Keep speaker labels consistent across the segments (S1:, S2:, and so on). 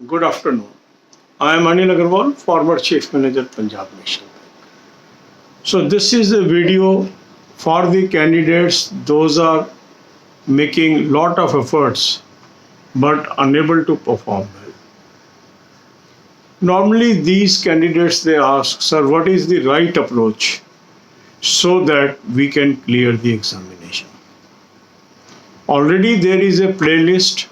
S1: Good afternoon. I am Anil Agarwal, former Chief Manager, Punjab National Bank. So this is a video for the candidates. Those are making lot of efforts but unable to perform well. Normally these candidates they ask, sir, what is the right approach so that we can clear the examination? Already there is a playlist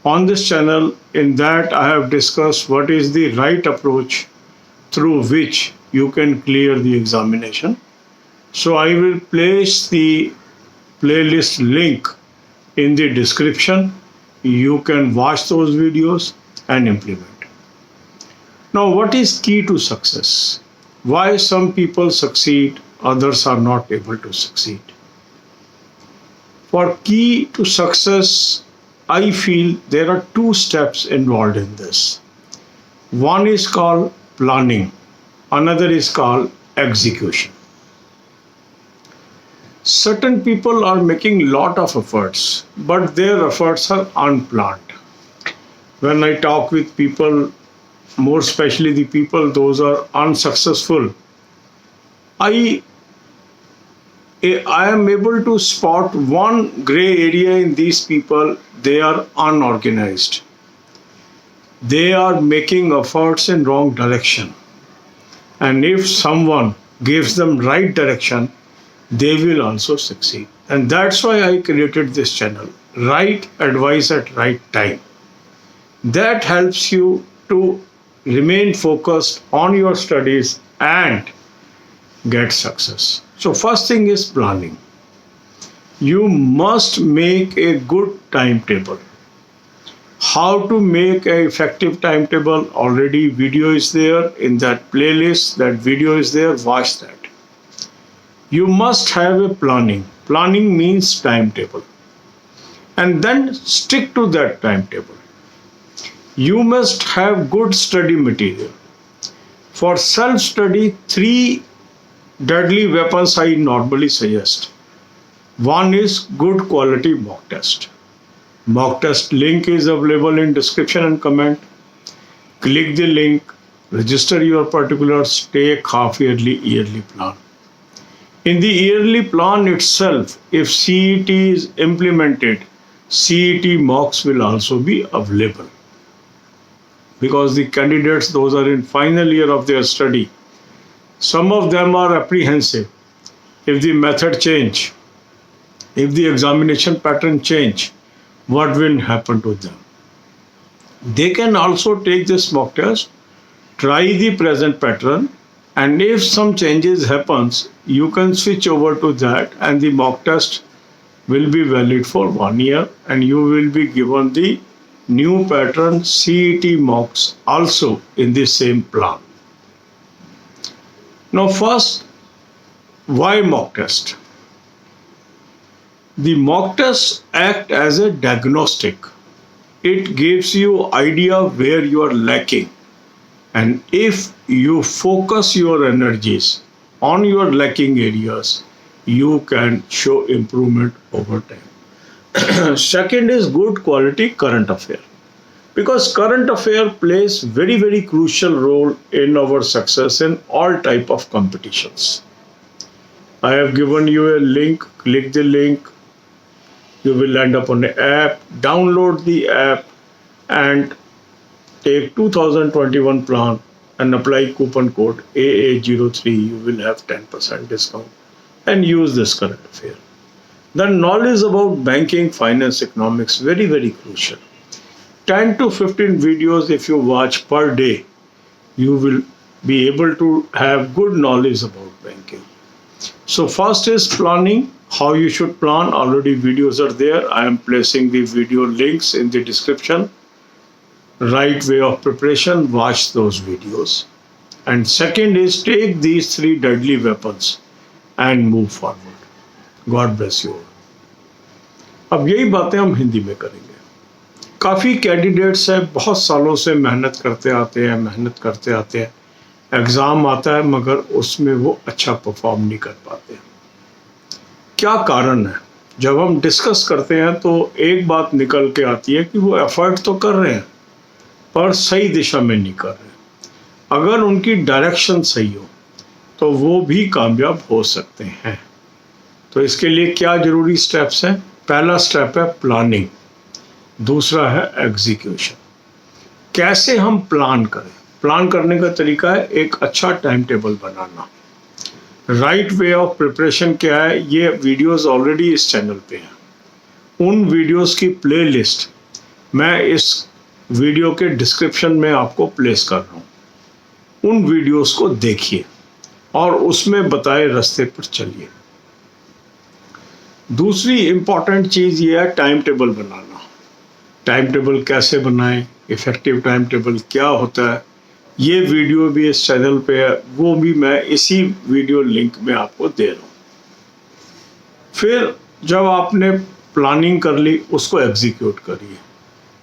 S1: on this channel. In that I have discussed what is the right approach through which you can clear the examination. So I will place the playlist link in the description. You can watch those videos and implement. Now, what is key to success? Why some people succeed, others are not able to succeed? For key to success, I feel there are two steps involved in this. One is called planning, another is called execution. Certain people are making lot of efforts, but their efforts are unplanned. When I talk with people, more especially the people those are unsuccessful, I am able to spot one gray area in these people. They are unorganized. They are making efforts in wrong direction. And if someone gives them right direction, they will also succeed. And that's why I created this channel. Right advice at right time. That helps you to remain focused on your studies and get success. So first thing is planning. You must make a good timetable. How to make an effective timetable? Already video is there in that playlist. That video is there. Watch that. You must have a planning. Planning means timetable. And then stick to that timetable. You must have good study material. For self-study, 3 deadly weapons I normally suggest. One is good quality mock test. Mock test link is available in description and comment. Click the link, register your particulars, take half yearly, yearly plan. In the yearly plan itself, if CET is implemented, CET mocks will also be available. Because the candidates, those are in final year of their study, some of them are apprehensive. If the method change, if the examination pattern change, what will happen to them? They can also take this mock test, try the present pattern, and if some changes happens, you can switch over to that, and the mock test will be valid for 1 year, and you will be given the new pattern CET mocks also in the same plan. Now first, why mock test? The mock tests act as a diagnostic. It gives you idea where you are lacking. And if you focus your energies on your lacking areas, you can show improvement over time. Second is good quality current affair. Because current affair plays very crucial role in our success in all type of competitions. I have given you a link, click the link. You will end up on the app, download the app and take 2021 plan and apply coupon code AA03. You will have 10% discount and use this current affair. Then knowledge about banking, finance, economics, very crucial. 10 to 15 videos if you watch per day, you will be able to have good knowledge about banking. So first is planning, how you should plan. Already videos are there. I am placing the video links in the description. Right way of preparation, watch those videos. And second is take these 3 deadly weapons and move forward. God bless you all. अब यही बातें हम हिंदी में करेंगे. काफ़ी candidates हैं, बहुत सालों से मेहनत करते आते हैं, एग्ज़ाम आता है मगर उसमें वो अच्छा परफॉर्म नहीं कर पाते. क्या कारण है? जब हम डिस्कस करते हैं तो एक बात निकल के आती है कि वो एफर्ट तो कर रहे हैं पर सही दिशा में नहीं कर रहे। अगर उनकी डायरेक्शन सही हो तो वो भी कामयाब हो सकते हैं। तो इसके लिए क्या ज़रूरी स्टेप्स हैं? पहला स्टेप है प्लानिंग, दूसरा है एग्जीक्यूशन। कैसे हम प्लान करें? प्लान करने का तरीका है एक अच्छा time table banana. Right way of preparation क्या है, ये वीडियोस ऑलरेडी इस चैनल पे हैं। उन वीडियोस की प्लेलिस्ट मैं इस वीडियो के डिस्क्रिप्शन में आपको प्लेस कर रहा हूँ। उन वीडियोस को देखिए और उसमें बताए रास्ते पर चलिए। दूसरी इम्पॉर्टेंट चीज़ ये है टाइम टेबल बनाना। टाइम टेबल कैसे बनाएं, इफ़ेक्टिव टाइम टेबल क्या होता है, ये वीडियो भी इस चैनल पे है, वो भी मैं इसी वीडियो लिंक में आपको दे रहा हूँ। फिर जब आपने प्लानिंग कर ली, उसको एग्जीक्यूट करिए।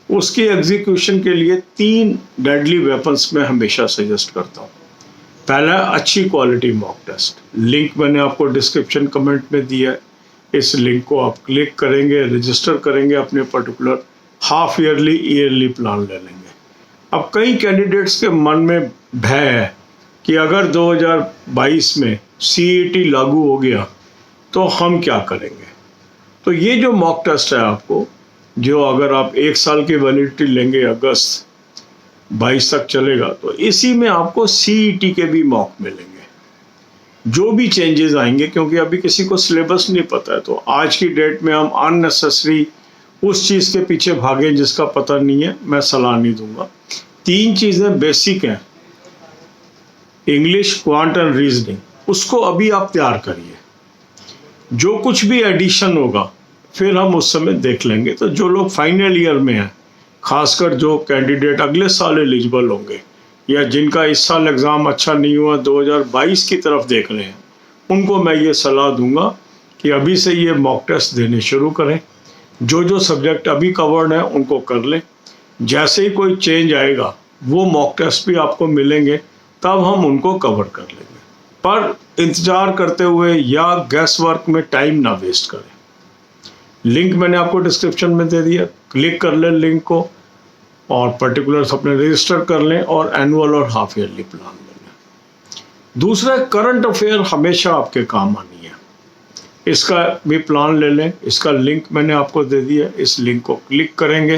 S1: उसकी एग्जीक्यूशन के लिए 3 डेडली वेपन्स मैं हमेशा सजेस्ट करता हूँ। पहला, अच्छी क्वालिटी मॉक टेस्ट। लिंक मैंने आपको डिस्क्रिप्शन कमेंट में दिया है। इस लिंक को आप क्लिक करेंगे, रजिस्टर करेंगे, अपने particular half yearly yearly plan ले लेंगे। अब कई कैंडिडेट्स के मन में भय है कि अगर 2022 में CET लागू हो गया तो हम क्या करेंगे। तो ये जो मॉक टेस्ट है आपको, जो अगर आप 1 साल की वैलिडिटी लेंगे, अगस्त 22 तक चलेगा, तो इसी में आपको CET के भी मॉक मिलेंगे। जो भी चेंजेस आएंगे, क्योंकि अभी किसी को सिलेबस नहीं पता है, तो आज की डेट में हम अननेसेसरी उस चीज़ के पीछे भागे जिसका पता नहीं है, मैं सलाह नहीं दूंगा। 3 चीज़ें बेसिक हैं, इंग्लिश, क्वांट एंड रीजनिंग, उसको अभी आप तैयार करिए। जो कुछ भी एडिशन होगा फिर हम उस समय देख लेंगे। तो जो लोग फाइनल ईयर में हैं, खासकर जो कैंडिडेट अगले साल एलिजिबल होंगे या जिनका इस साल एग्ज़ाम अच्छा नहीं हुआ, 2022 की तरफ देख रहे हैं, उनको मैं ये सलाह दूंगा कि अभी से ये मॉक टेस्ट देने शुरू करें। जो सब्जेक्ट अभी कवर्ड है उनको कर लें। जैसे ही कोई चेंज आएगा वो मॉक टेस्ट भी आपको मिलेंगे, तब हम उनको कवर कर लेंगे। पर इंतज़ार करते हुए या गैस वर्क में टाइम ना वेस्ट करें। लिंक मैंने आपको डिस्क्रिप्शन में दे दिया, क्लिक कर लें लिंक को और पर्टिकुलर्स अपने रजिस्टर कर लें और एनुअल और हाफ ईयरली प्लान ले लें। दूसरा, करंट अफेयर हमेशा आपके काम आनी है, इसका भी प्लान ले लें। इसका लिंक मैंने आपको दे दिया, इस लिंक को क्लिक करेंगे।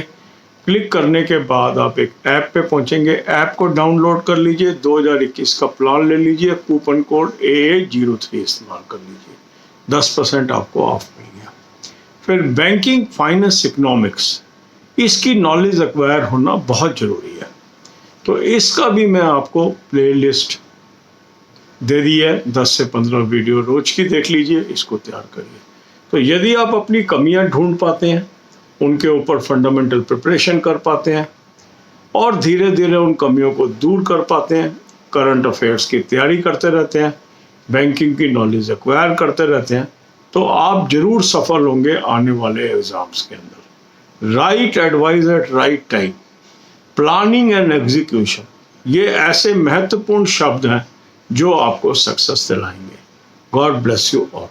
S1: क्लिक करने के बाद आप एक ऐप पे पहुंचेंगे, ऐप को डाउनलोड कर लीजिए, 2021 का प्लान ले लीजिए, कूपन कोड AA03 इस्तेमाल कर लीजिए, 10% आपको ऑफ मिल गया। फिर बैंकिंग, फाइनेंस, इकोनॉमिक्स, इसकी नॉलेज एक्वायर होना बहुत ज़रूरी है। तो इसका भी मैं आपको प्लेलिस्ट दे दी है, 10 से 15 वीडियो रोज की देख लीजिए, इसको तैयार करिए। तो यदि आप अपनी कमियां ढूंढ पाते हैं, उनके ऊपर फंडामेंटल प्रिपरेशन कर पाते हैं और धीरे धीरे उन कमियों को दूर कर पाते हैं, करंट अफेयर्स की तैयारी करते रहते हैं, बैंकिंग की नॉलेज एक्वायर करते रहते हैं, तो आप जरूर सफल होंगे आने वाले एग्जाम्स के अंदर। Right advice eight right time, planning and execution, ये ऐसे महत्वपूर्ण शब्द हैं जो आपको सक्सेस दिलाएंगे। God bless you all.